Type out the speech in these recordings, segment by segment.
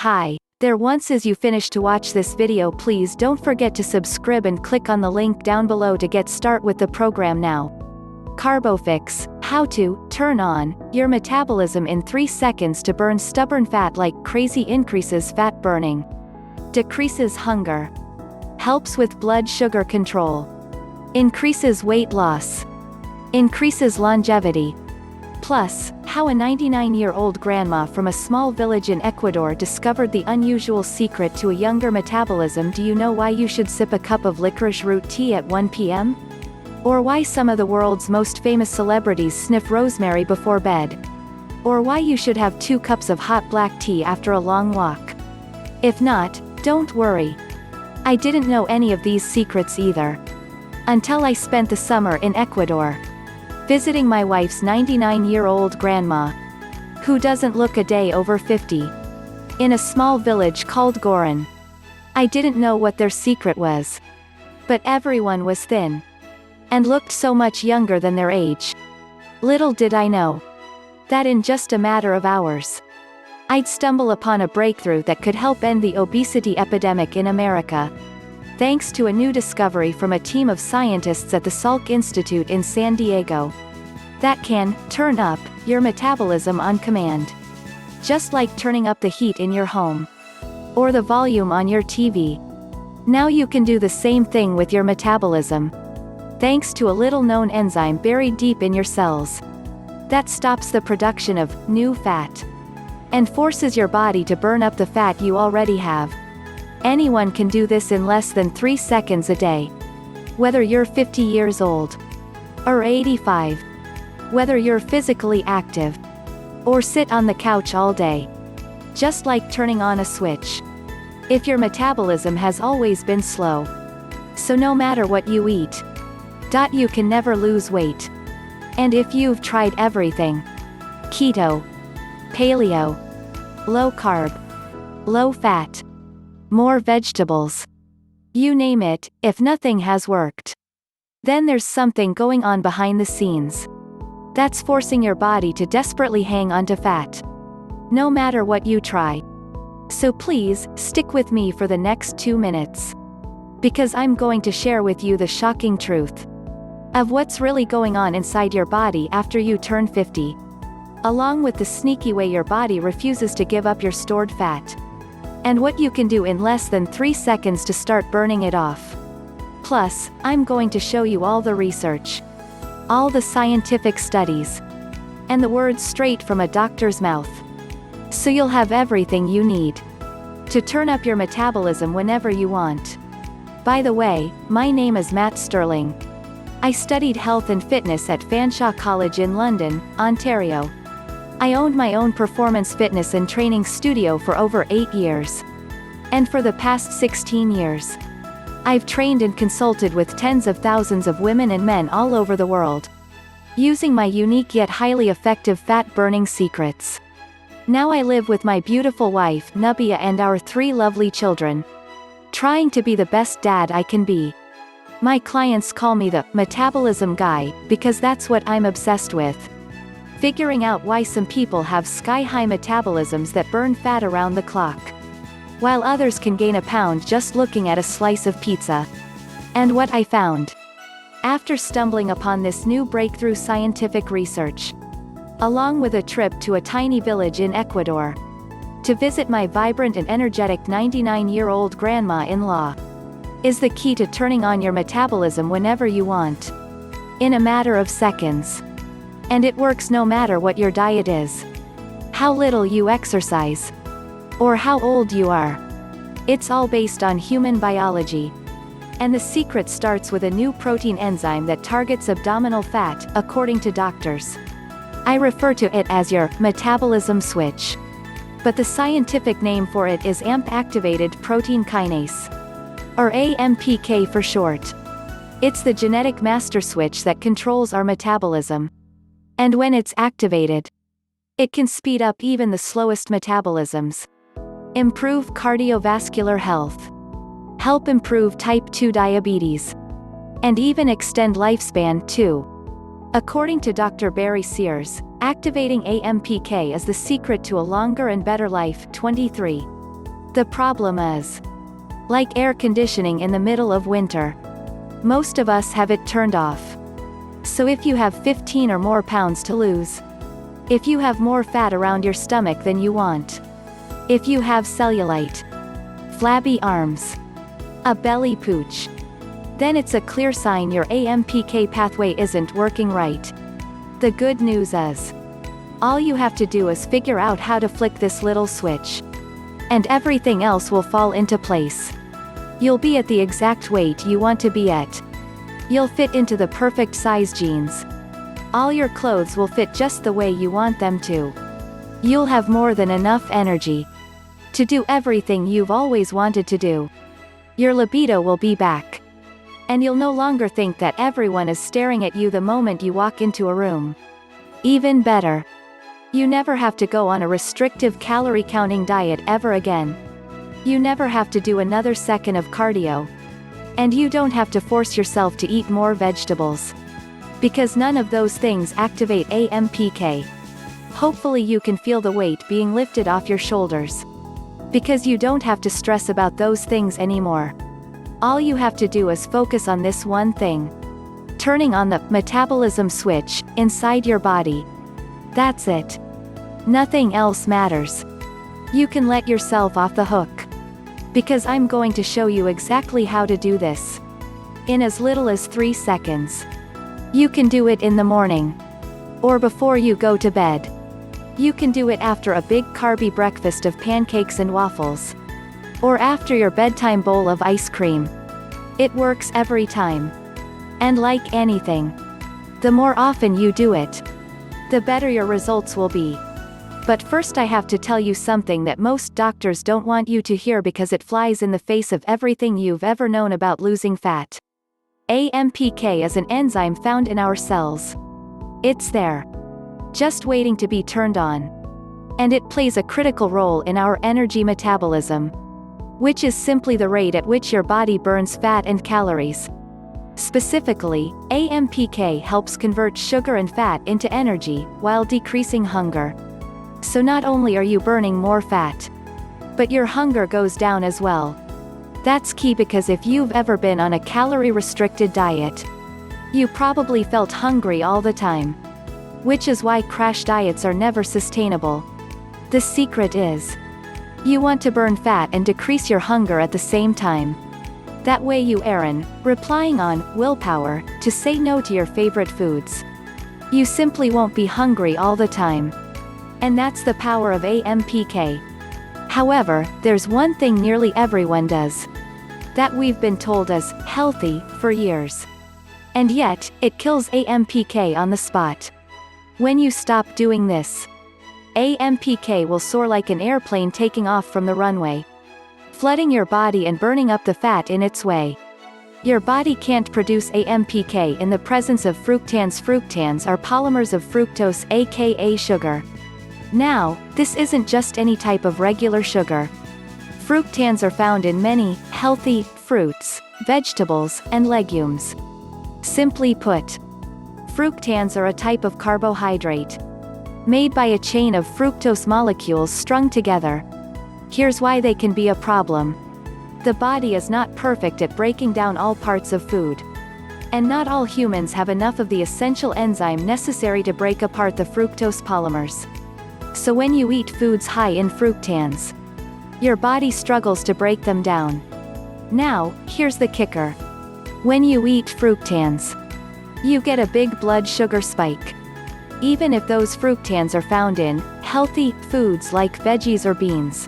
Hi, there. Once as you finish to watch this video, please don't forget to subscribe and click on the link down below to get start with the program now. Carbofix, how to turn on your metabolism in 3 seconds to burn stubborn fat like crazy. Increases fat burning, decreases hunger, helps with blood sugar control, increases weight loss, increases longevity. Plus, how a 99-year-old grandma from a small village in Ecuador discovered the unusual secret to a younger metabolism. Do you know why you should sip a cup of licorice root tea at 1 p.m.? Or why some of the world's most famous celebrities sniff rosemary before bed? Or why you should have 2 cups of hot black tea after a long walk? If not, don't worry. I didn't know any of these secrets either. Until I spent the summer in Ecuador, visiting my wife's 99-year-old grandma, who doesn't look a day over 50, in a small village called Giron. I didn't know what their secret was. But everyone was thin, and looked so much younger than their age. Little did I know that in just a matter of hours, I'd stumble upon a breakthrough that could help end the obesity epidemic in America, thanks to a new discovery from a team of scientists at the Salk Institute in San Diego, that can turn up your metabolism on command. Just like turning up the heat in your home, or the volume on your TV. Now you can do the same thing with your metabolism, thanks to a little-known enzyme buried deep in your cells, that stops the production of new fat, and forces your body to burn up the fat you already have. Anyone can do this in less than 3 seconds a day. Whether you're 50 years old, or 85, whether you're physically active, or sit on the couch all day. Just like turning on a switch. If your metabolism has always been slow, so no matter what you eat, you can never lose weight. And if you've tried everything, keto, paleo, low carb, low fat, more vegetables, you name it, if nothing has worked, then there's something going on behind the scenes that's forcing your body to desperately hang onto fat, no matter what you try. So please, stick with me for the next 2 minutes, because I'm going to share with you the shocking truth of what's really going on inside your body after you turn 50, along with the sneaky way your body refuses to give up your stored fat, and what you can do in less than 3 seconds to start burning it off. Plus, I'm going to show you all the research, all the scientific studies, and the words straight from a doctor's mouth. So you'll have everything you need to turn up your metabolism whenever you want. By the way, my name is Matt Sterling. I studied health and fitness at Fanshawe College in London, Ontario. I owned my own performance fitness and training studio for over 8 years. And for the past 16 years, I've trained and consulted with tens of thousands of women and men all over the world, using my unique yet highly effective fat-burning secrets. Now I live with my beautiful wife, Nubia, and our 3 lovely children, trying to be the best dad I can be. My clients call me the metabolism guy, because that's what I'm obsessed with. Figuring out why some people have sky-high metabolisms that burn fat around the clock, while others can gain a pound just looking at a slice of pizza. And what I found, after stumbling upon this new breakthrough scientific research, along with a trip to a tiny village in Ecuador, to visit my vibrant and energetic 99-year-old grandma-in-law, is the key to turning on your metabolism whenever you want, in a matter of seconds. And it works no matter what your diet is, how little you exercise, or how old you are. It's all based on human biology. And the secret starts with a new protein enzyme that targets abdominal fat, according to doctors. I refer to it as your metabolism switch, but the scientific name for it is AMP-activated protein kinase, or AMPK for short. It's the genetic master switch that controls our metabolism. And when it's activated, it can speed up even the slowest metabolisms, improve cardiovascular health, help improve type 2 diabetes, and even extend lifespan too. According to Dr. Barry Sears, activating AMPK is the secret to a longer and better life. 23. The problem is, like air conditioning in the middle of winter, most of us have it turned off. So if you have 15 or more pounds to lose, if you have more fat around your stomach than you want, if you have cellulite, flabby arms, a belly pooch, then it's a clear sign your AMPK pathway isn't working right. The good news is, all you have to do is figure out how to flick this little switch, and everything else will fall into place. You'll be at the exact weight you want to be at. You'll fit into the perfect size jeans. All your clothes will fit just the way you want them to. You'll have more than enough energy to do everything you've always wanted to do. Your libido will be back. And you'll no longer think that everyone is staring at you the moment you walk into a room. Even better, you never have to go on a restrictive calorie-counting diet ever again. You never have to do another second of cardio. And you don't have to force yourself to eat more vegetables. Because none of those things activate AMPK. Hopefully you can feel the weight being lifted off your shoulders. Because you don't have to stress about those things anymore. All you have to do is focus on this one thing. Turning on the metabolism switch inside your body. That's it. Nothing else matters. You can let yourself off the hook. Because I'm going to show you exactly how to do this. In as little as 3 seconds. You can do it in the morning. Or before you go to bed. You can do it after a big carby breakfast of pancakes and waffles. Or after your bedtime bowl of ice cream. It works every time. And like anything, the more often you do it, the better your results will be. But first I have to tell you something that most doctors don't want you to hear because it flies in the face of everything you've ever known about losing fat. AMPK is an enzyme found in our cells. It's there, just waiting to be turned on. And it plays a critical role in our energy metabolism, which is simply the rate at which your body burns fat and calories. Specifically, AMPK helps convert sugar and fat into energy, while decreasing hunger. So not only are you burning more fat, but your hunger goes down as well. That's key because if you've ever been on a calorie-restricted diet, you probably felt hungry all the time. Which is why crash diets are never sustainable. The secret is, you want to burn fat and decrease your hunger at the same time. That way you aren't relying on willpower to say no to your favorite foods. You simply won't be hungry all the time. And that's the power of AMPK. However, there's one thing nearly everyone does, that we've been told is healthy for years. And yet, it kills AMPK on the spot. When you stop doing this, AMPK will soar like an airplane taking off from the runway, flooding your body and burning up the fat in its way. Your body can't produce AMPK in the presence of fructans. Fructans are polymers of fructose, aka sugar. Now, this isn't just any type of regular sugar. Fructans are found in many healthy fruits, vegetables, and legumes. Simply put, fructans are a type of carbohydrate, made by a chain of fructose molecules strung together. Here's why they can be a problem. The body is not perfect at breaking down all parts of food. And not all humans have enough of the essential enzyme necessary to break apart the fructose polymers. So when you eat foods high in fructans, your body struggles to break them down. Now, here's the kicker. When you eat fructans, you get a big blood sugar spike. Even if those fructans are found in healthy foods like veggies or beans.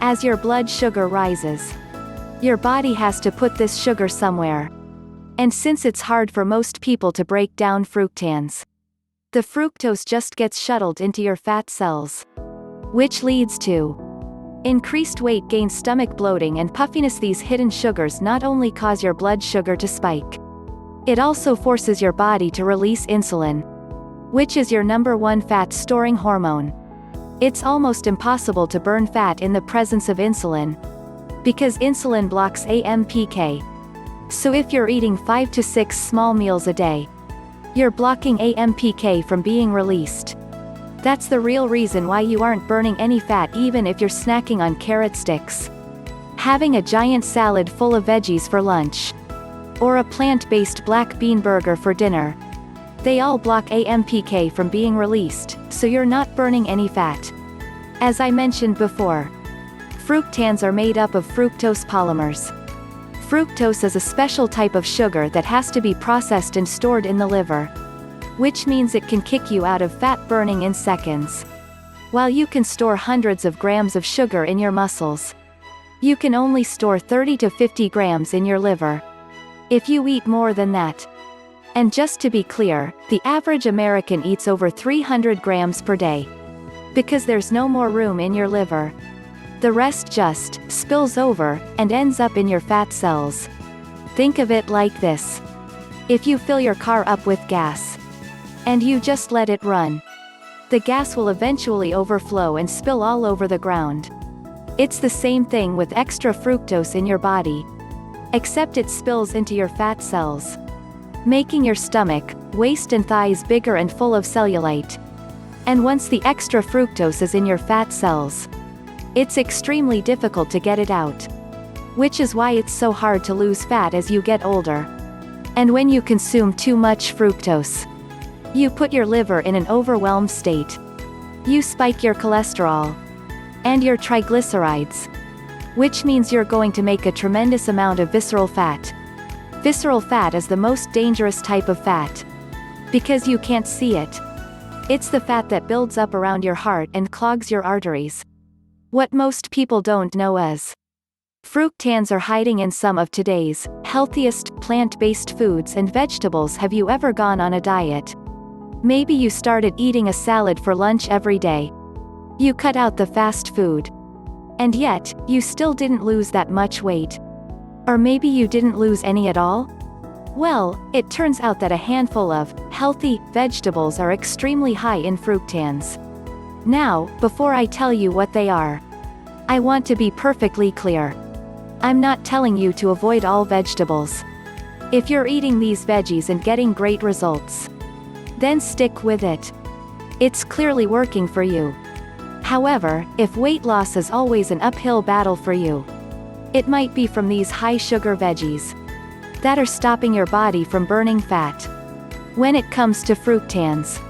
As your blood sugar rises, your body has to put this sugar somewhere. And since it's hard for most people to break down fructans, the fructose just gets shuttled into your fat cells, which leads to increased weight gain, stomach bloating, and puffiness. These hidden sugars not only cause your blood sugar to spike, it also forces your body to release insulin, which is your #1 fat-storing hormone. It's almost impossible to burn fat in the presence of insulin, because insulin blocks AMPK. So if you're eating 5 to 6 small meals a day, you're blocking AMPK from being released. That's the real reason why you aren't burning any fat even if you're snacking on carrot sticks. Having a giant salad full of veggies for lunch. Or a plant-based black bean burger for dinner. They all block AMPK from being released, so you're not burning any fat. As I mentioned before, fructans are made up of fructose polymers. Fructose is a special type of sugar that has to be processed and stored in the liver. Which means it can kick you out of fat burning in seconds. While you can store hundreds of grams of sugar in your muscles, you can only store 30 to 50 grams in your liver. If you eat more than that. And just to be clear, the average American eats over 300 grams per day. Because there's no more room in your liver. The rest just spills over and ends up in your fat cells. Think of it like this. If you fill your car up with gas, and you just let it run, the gas will eventually overflow and spill all over the ground. It's the same thing with extra fructose in your body. Except it spills into your fat cells, making your stomach, waist and thighs bigger and full of cellulite. And once the extra fructose is in your fat cells, it's extremely difficult to get it out. Which is why it's so hard to lose fat as you get older. And when you consume too much fructose, you put your liver in an overwhelmed state. You spike your cholesterol. And your triglycerides. Which means you're going to make a tremendous amount of visceral fat. Visceral fat is the most dangerous type of fat. Because you can't see it. It's the fat that builds up around your heart and clogs your arteries. What most people don't know is, fructans are hiding in some of today's healthiest plant-based foods and vegetables. Have you ever gone on a diet? Maybe you started eating a salad for lunch every day. You cut out the fast food. And yet, you still didn't lose that much weight. Or maybe you didn't lose any at all? Well, it turns out that a handful of healthy vegetables are extremely high in fructans. Now, before I tell you what they are, I want to be perfectly clear. I'm not telling you to avoid all vegetables. If you're eating these veggies and getting great results, then stick with it. It's clearly working for you. However, if weight loss is always an uphill battle for you, it might be from these high-sugar veggies that are stopping your body from burning fat. When it comes to fructans,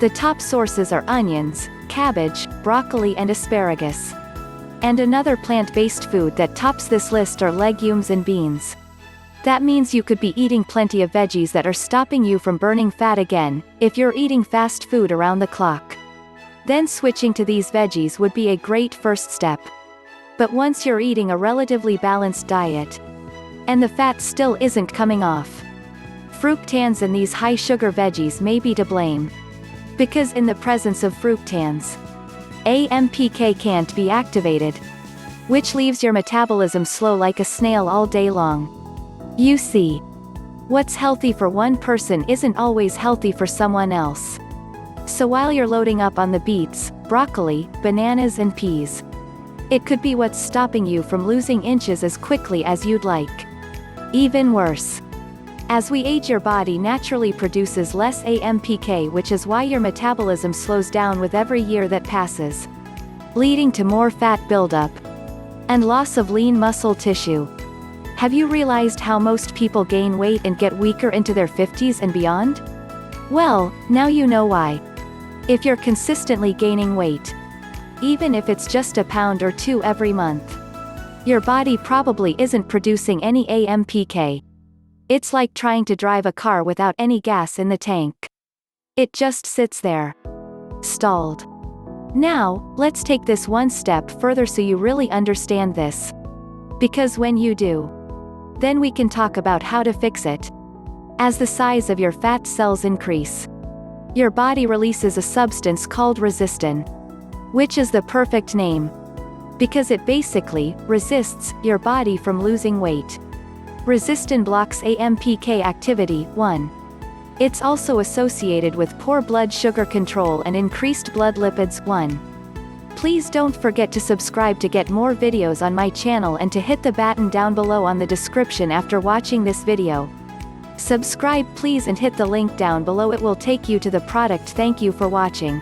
the top sources are onions, cabbage, broccoli and asparagus. And another plant-based food that tops this list are legumes and beans. That means you could be eating plenty of veggies that are stopping you from burning fat again, if you're eating fast food around the clock. Then switching to these veggies would be a great first step. But once you're eating a relatively balanced diet, and the fat still isn't coming off, fructans and these high-sugar veggies may be to blame. Because in the presence of fructans, AMPK can't be activated, which leaves your metabolism slow like a snail all day long. You see, what's healthy for one person isn't always healthy for someone else. So while you're loading up on the beets, broccoli, bananas and peas, it could be what's stopping you from losing inches as quickly as you'd like. Even worse, as we age, your body naturally produces less AMPK, which is why your metabolism slows down with every year that passes, leading to more fat buildup and loss of lean muscle tissue. Have you realized how most people gain weight and get weaker into their 50s and beyond? Well, now you know why. If you're consistently gaining weight, even if it's just a pound or two every month, your body probably isn't producing any AMPK. It's like trying to drive a car without any gas in the tank. It just sits there, stalled. Now, let's take this one step further so you really understand this. Because when you do, then we can talk about how to fix it. As the size of your fat cells increase, your body releases a substance called resistin, which is the perfect name, because it basically resists your body from losing weight. Resistin blocks AMPK activity. 1. It's also associated with poor blood sugar control and increased blood lipids. 1. Please don't forget to subscribe to get more videos on my channel and to hit the button down below on the description after watching this video. Subscribe please and hit the link down below, it will take you to the product. Thank you for watching.